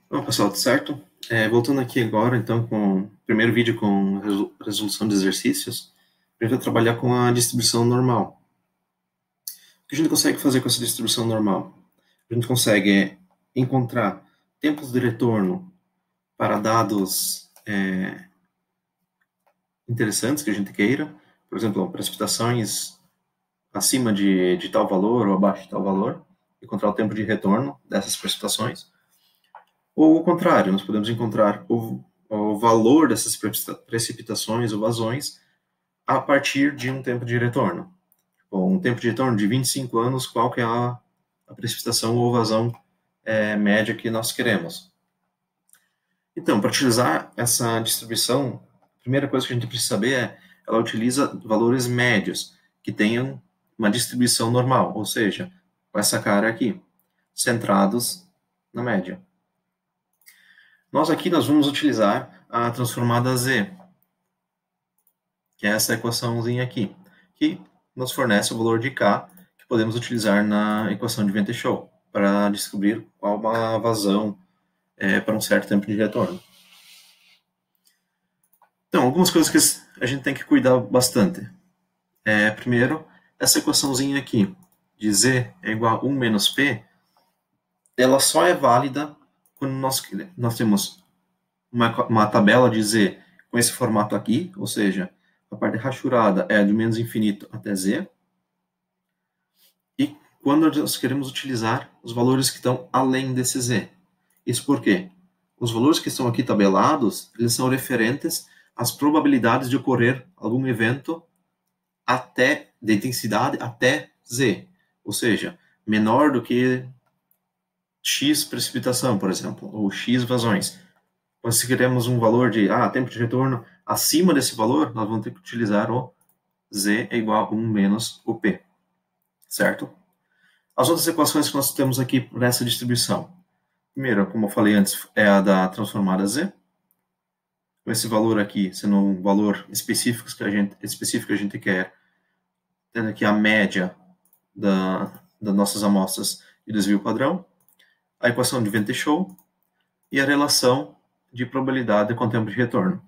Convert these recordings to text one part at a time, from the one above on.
Bom, pessoal, tudo certo? Voltando aqui agora, então, com o primeiro vídeo com resolução de exercícios, a gente vai trabalhar com a distribuição normal. O que a gente consegue fazer com essa distribuição normal? A gente consegue encontrar tempos de retorno para dados interessantes que a gente queira, por exemplo, precipitações acima de tal valor ou abaixo de tal valor, encontrar o tempo de retorno dessas precipitações. Ou o contrário, nós podemos encontrar o valor dessas precipitações ou vazões a partir de um tempo de retorno. Bom, um tempo de retorno de 25 anos, qual que é a precipitação ou vazão média que nós queremos. Então, para utilizar essa distribuição, a primeira coisa que a gente precisa saber ela utiliza valores médios, que tenham uma distribuição normal, ou seja, com essa cara aqui, centrados na média. Nós vamos utilizar a transformada Z, que é essa equaçãozinha aqui, que nos fornece o valor de K, que podemos utilizar na equação de Venteschow, para descobrir qual uma vazão para um certo tempo de retorno. Então, algumas coisas que a gente tem que cuidar bastante. Primeiro, essa equaçãozinha aqui, de Z é igual a 1 menos P, ela só é válida quando nós temos uma tabela de Z com esse formato aqui, ou seja, a parte rachurada é de menos infinito até Z, e quando nós queremos utilizar os valores que estão além desse Z. Isso por quê? Os valores que estão aqui tabelados, eles são referentes às probabilidades de ocorrer algum evento de intensidade até Z, ou seja, menor do que X precipitação, por exemplo, ou X vazões. Então, se queremos um valor de tempo de retorno acima desse valor, nós vamos ter que utilizar o Z é igual a 1 menos o P, certo? As outras equações que nós temos aqui nessa distribuição. Primeiro, como eu falei antes, é a da transformada Z. Com esse valor aqui sendo um valor específico que a gente quer, tendo aqui a média das nossas amostras de desvio padrão, a equação de Venteschow e a relação de probabilidade com tempo de retorno.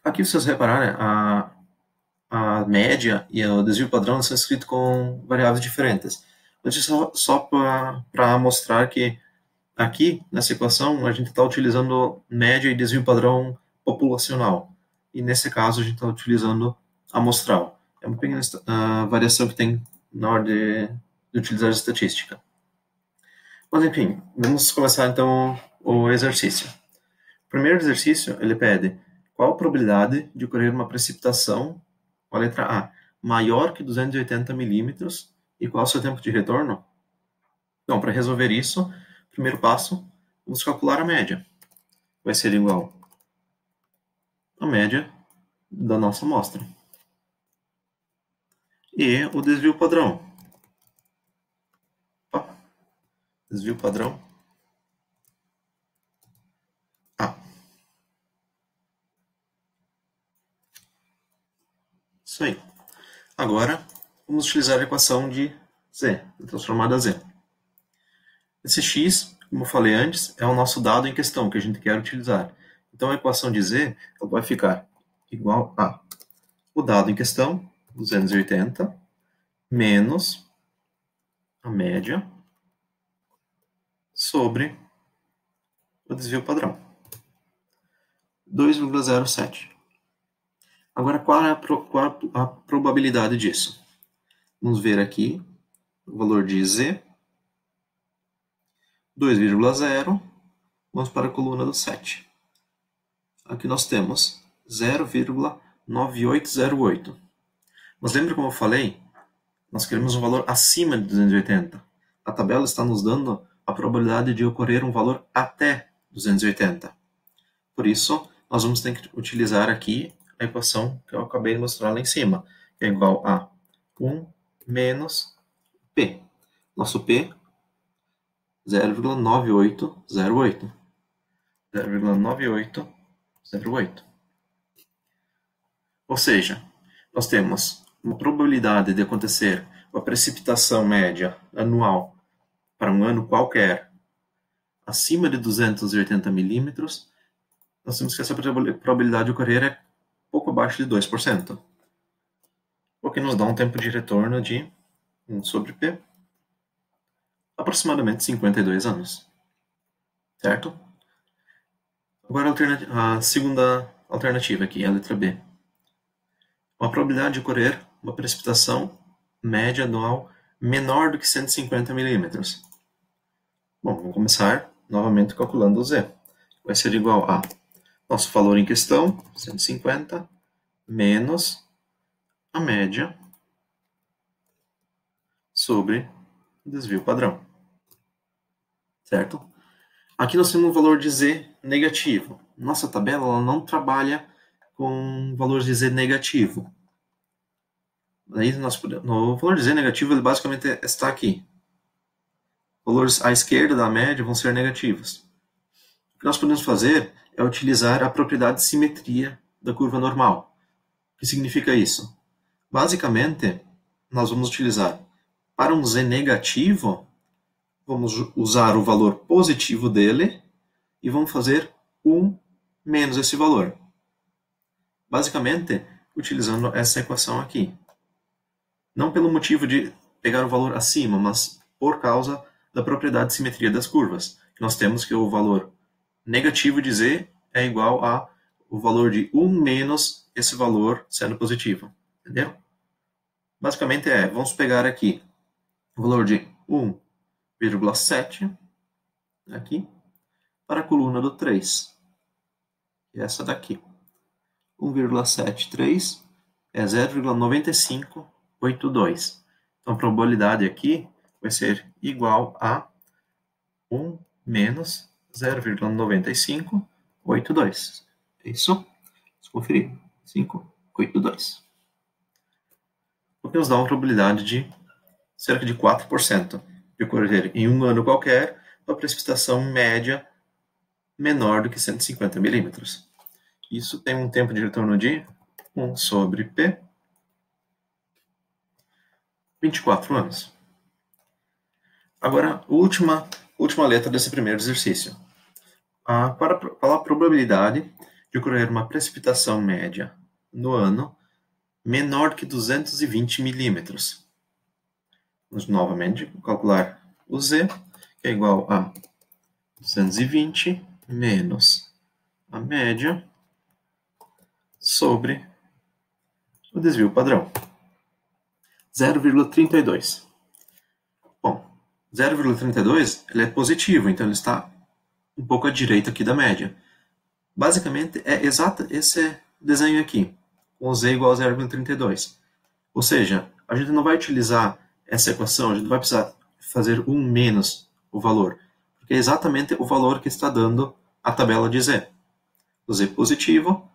Aqui, se vocês repararem, a média e o desvio padrão são escritos com variáveis diferentes. Mas isso só para mostrar que aqui, nessa equação, a gente está utilizando média e desvio padrão populacional. E nesse caso, a gente está utilizando amostral. É uma pequena variação que tem na hora de utilizar a estatística. Mas, enfim, vamos começar então o exercício. O primeiro exercício, ele pede qual a probabilidade de ocorrer uma precipitação, com a letra A, maior que 280 milímetros e qual o seu tempo de retorno? Então, para resolver isso, primeiro passo, vamos calcular a média. Vai ser igual a média da nossa amostra. E o desvio padrão. Desvio padrão A. Isso aí. Agora, vamos utilizar a equação de Z, transformada a Z. Esse x, como eu falei antes, é o nosso dado em questão que a gente quer utilizar. Então, a equação de Z ela vai ficar igual a o dado em questão, 280, menos a média sobre o desvio padrão, 2,07. Agora, qual é a probabilidade disso? Vamos ver aqui o valor de Z, 2,0, vamos para a coluna do 7. Aqui nós temos 0,9808. Mas lembra como eu falei? Nós queremos um valor acima de 280. A tabela está nos dando a probabilidade de ocorrer um valor até 280. Por isso, nós vamos ter que utilizar aqui a equação que eu acabei de mostrar lá em cima, que é igual a 1 menos P. Nosso P, 0,9808. 0,9808. Ou seja, nós temos uma probabilidade de acontecer uma precipitação média anual para um ano qualquer acima de 280 milímetros, nós temos que essa probabilidade de ocorrer é pouco abaixo de 2%, o que nos dá um tempo de retorno de 1 sobre P, aproximadamente 52 anos. Certo? Agora a segunda alternativa aqui, a letra B. Uma probabilidade de ocorrer uma precipitação média anual menor do que 150 milímetros. Bom, vamos começar novamente calculando o Z. Vai ser igual a nosso valor em questão, 150, menos a média sobre o desvio padrão. Certo? Aqui nós temos um valor de Z negativo. Nossa tabela ela não trabalha com valor de Z negativo. Daí no valor de Z negativo ele basicamente está aqui. Valores à esquerda da média vão ser negativos. O que nós podemos fazer é utilizar a propriedade de simetria da curva normal. O que significa isso? Basicamente, nós vamos utilizar para um Z negativo, vamos usar o valor positivo dele e vamos fazer 1 menos esse valor. Basicamente, utilizando essa equação aqui. Não pelo motivo de pegar o valor acima, mas por causa da propriedade de simetria das curvas. Nós temos que o valor negativo de Z é igual a o valor de 1 menos esse valor sendo positivo. Entendeu? Basicamente vamos pegar aqui o valor de 1,7 aqui para a coluna do 3. E essa daqui. 1,73 é 0,9582. Então a probabilidade aqui vai ser igual a 1 menos 0,9582. Isso? Vamos conferir. 582. O que nos dá uma probabilidade de cerca de 4% de ocorrer em um ano qualquer uma precipitação média menor do que 150 milímetros. Isso tem um tempo de retorno de 1 sobre P, 24 anos. Agora, a última letra desse primeiro exercício. Qual a probabilidade de ocorrer uma precipitação média no ano menor que 220 milímetros? Vamos novamente calcular o Z, que é igual a 220 menos a média sobre o desvio padrão. 0,32. Bom, 0,32 ele é positivo, então ele está um pouco à direita aqui da média. Basicamente, é exato esse desenho aqui, com Z igual a 0,32. Ou seja, a gente não vai utilizar essa equação, a gente vai precisar fazer 1 menos o valor, porque é exatamente o valor que está dando a tabela de Z. O Z positivo,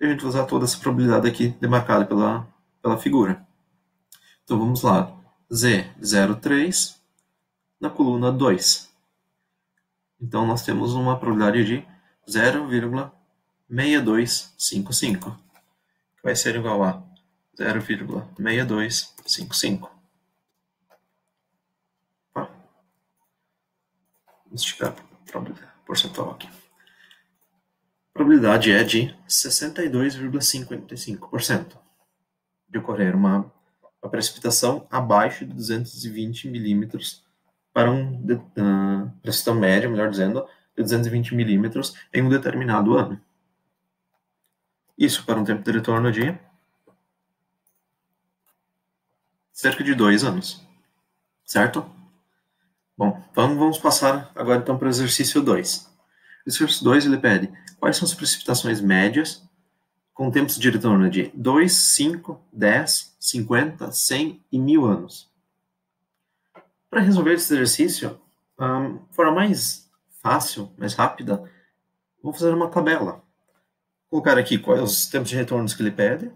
e a gente vai usar toda essa probabilidade aqui demarcada pela figura. Então vamos lá, Z 0,3 na coluna 2. Então nós temos uma probabilidade de 0,6255, que vai ser igual a 0,6255. Vamos esticar a probabilidade percentual aqui. A probabilidade é de 62,55% de ocorrer uma precipitação abaixo de 220 milímetros para precipitação média, melhor dizendo, de 220 milímetros em um determinado ano. Isso para um tempo de retorno de cerca de 2 anos. Certo? Bom, vamos passar agora então para o exercício 2. O exercício 2 ele pede quais são as precipitações médias com tempos de retorno de 2, 5, 10, 50, 100 e 1000 anos. Para resolver esse exercício, de forma mais fácil, mais rápida, vou fazer uma tabela. Vou colocar aqui quais os tempos de retornos que ele pede.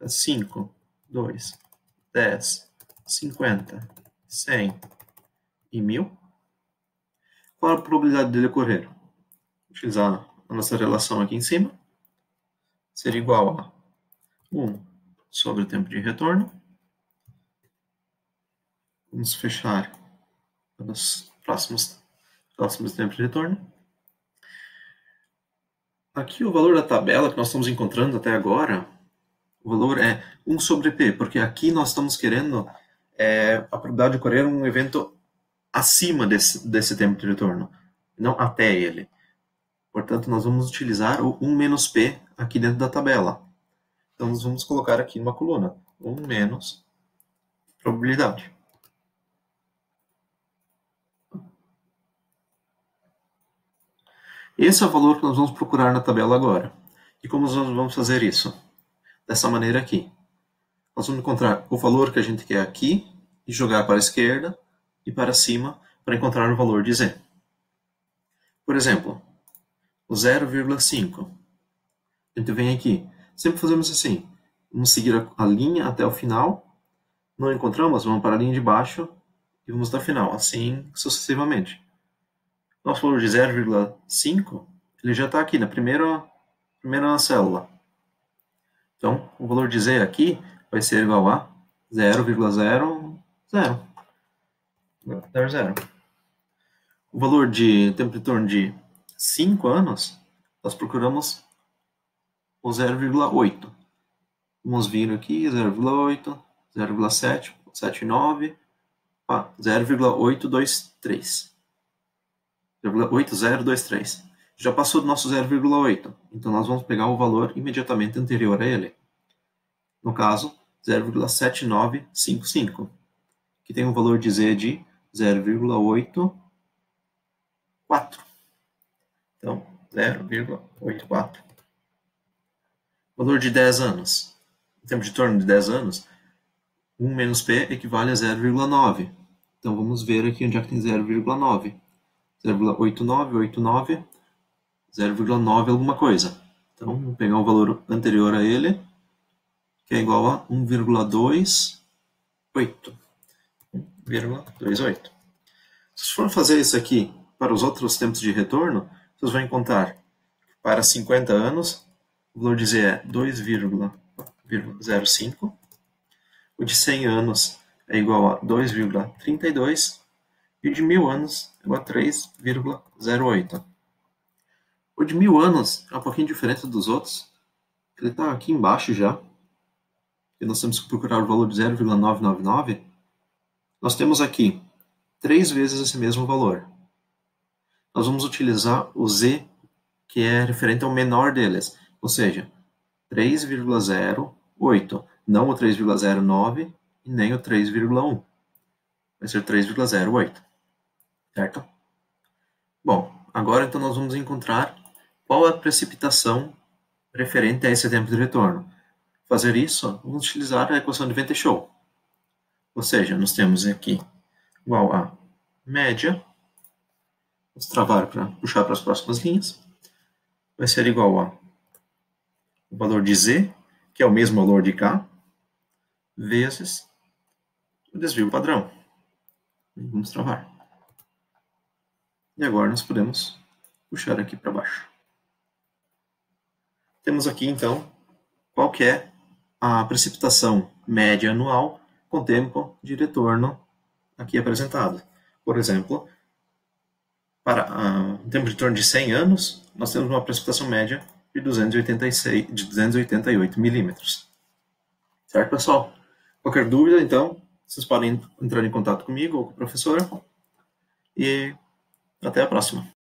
5, 2, 10, 50, 100 e 1000. Qual a probabilidade dele ocorrer? Vou utilizar a nossa relação aqui em cima. Seria igual a 1 sobre o tempo de retorno. Vamos fechar nos próximos próximo tempo de retorno. Aqui o valor da tabela que nós estamos encontrando até agora, o valor é 1 sobre P, porque aqui nós estamos querendo a probabilidade de ocorrer um evento acima desse tempo de retorno, não até ele. Portanto, nós vamos utilizar o 1 menos P aqui dentro da tabela. Então, nós vamos colocar aqui uma coluna, 1 menos probabilidade. Esse é o valor que nós vamos procurar na tabela agora. E como nós vamos fazer isso? Dessa maneira aqui. Nós vamos encontrar o valor que a gente quer aqui e jogar para a esquerda e para cima para encontrar o valor de Z. Por exemplo, o 0,5. A gente vem aqui. Sempre fazemos assim. Vamos seguir a linha até o final. Não encontramos, vamos para a linha de baixo e vamos até o final. Assim sucessivamente. Nosso valor de 0,5, ele já está aqui na primeira célula. Então, o valor de Z aqui vai ser igual a 0,00. O valor de tempo de retorno de 5 anos, nós procuramos o 0,8. Vamos vir aqui, 0,8, 0,7, 7,9, 0,823. 0,8023. Já passou do nosso 0,8, então nós vamos pegar o valor imediatamente anterior a ele. No caso, 0,7955, que tem um valor de Z de 0,84. Então, 0,84. Valor de 10 anos. Em tempo de retorno de 10 anos, 1 menos P equivale a 0,9. Então, vamos ver aqui onde é que tem 0,9. 0,8989, 0,9 alguma coisa. Então, vamos pegar o valor anterior a ele, que é igual a 1,28. 1,28. Se for fazer isso aqui para os outros tempos de retorno, vocês vão encontrar para 50 anos, o valor de Z é 2,05. O de 100 anos é igual a 2,32. E o de 1000 anos é igual a 3,08. O de 1000 anos é um pouquinho diferente dos outros. Ele está aqui embaixo já. E nós temos que procurar o valor de 0,999. Nós temos aqui 3 vezes esse mesmo valor. Nós vamos utilizar o Z, que é referente ao menor deles. Ou seja, 3,08. Não o 3,09 e nem o 3,1. Vai ser 3,08. Certo? Bom, agora então nós vamos encontrar qual é a precipitação referente a esse tempo de retorno. Fazer isso, vamos utilizar a equação de Venteschow. Ou seja, nós temos aqui igual a média, vamos travar para puxar para as próximas linhas, vai ser igual a o valor de Z, que é o mesmo valor de K, vezes o desvio padrão. Vamos travar. E agora nós podemos puxar aqui para baixo. Temos aqui, então, qual que é a precipitação média anual com tempo de retorno aqui apresentado. Por exemplo, para o tempo de retorno de 100 anos, nós temos uma precipitação média de 288 milímetros. Certo, pessoal? Qualquer dúvida, então, vocês podem entrar em contato comigo ou com a professora. E até a próxima.